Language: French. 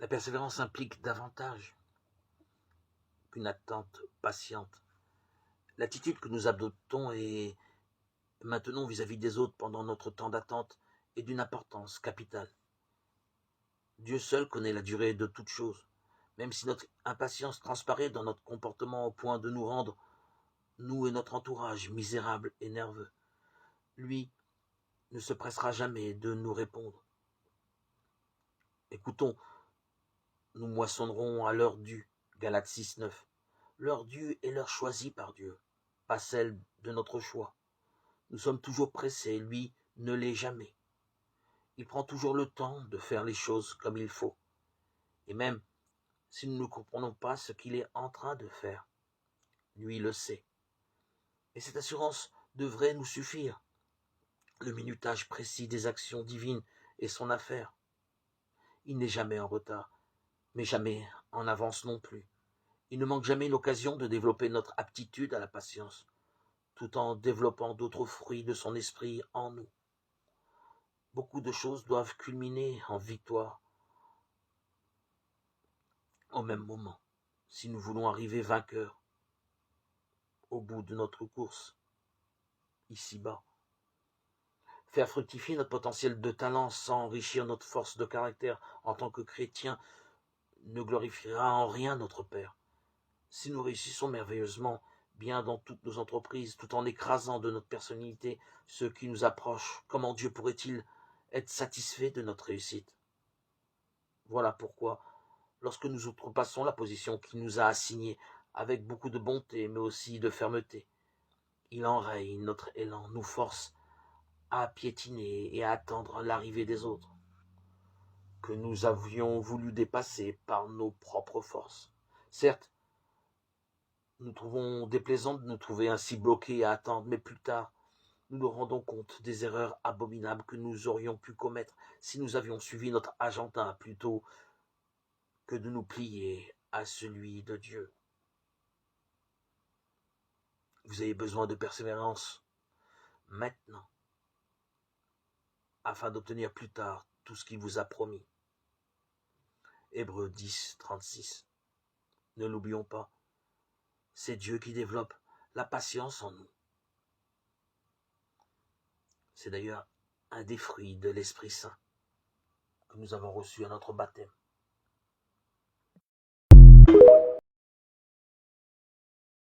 La persévérance implique davantage qu'une attente patiente. L'attitude que nous adoptons et maintenons vis-à-vis des autres pendant notre temps d'attente est d'une importance capitale. Dieu seul connaît la durée de toute chose, même si notre impatience transparaît dans notre comportement au point de nous rendre, nous et notre entourage, misérables et nerveux. Lui ne se pressera jamais de nous répondre. Écoutons, nous moissonnerons à l'heure due, Galates 6:9. L'heure due est l'heure choisie par Dieu, pas celle de notre choix. Nous sommes toujours pressés, lui ne l'est jamais. Il prend toujours le temps de faire les choses comme il faut. Et même si nous ne comprenons pas ce qu'il est en train de faire, lui le sait. Et cette assurance devrait nous suffire. Le minutage précis des actions divines est son affaire. Il n'est jamais en retard, mais jamais en avance non plus. Il ne manque jamais l'occasion de développer notre aptitude à la patience, tout en développant d'autres fruits de son esprit en nous. Beaucoup de choses doivent culminer en victoire au même moment, si nous voulons arriver vainqueurs au bout de notre course, ici-bas. Faire fructifier notre potentiel de talent sans enrichir notre force de caractère en tant que chrétien ne glorifiera en rien notre Père. Si nous réussissons merveilleusement bien dans toutes nos entreprises, tout en écrasant de notre personnalité ceux qui nous approchent, comment Dieu pourrait-il être satisfait de notre réussite? Voilà pourquoi, lorsque nous outrepassons la position qu'il nous a assignée avec beaucoup de bonté, mais aussi de fermeté, il enraye notre élan, nous force à piétiner et à attendre l'arrivée des autres, que nous avions voulu dépasser par nos propres forces. Certes, nous trouvons déplaisant de nous trouver ainsi bloqués à attendre, mais plus tard, nous nous rendons compte des erreurs abominables que nous aurions pu commettre si nous avions suivi notre agenda plutôt que de nous plier à celui de Dieu. Vous avez besoin de persévérance maintenant, afin d'obtenir plus tard tout ce qu'il vous a promis. Hébreux 10, 36. Ne l'oublions pas, c'est Dieu qui développe la patience en nous. C'est d'ailleurs un des fruits de l'Esprit Saint que nous avons reçu à notre baptême.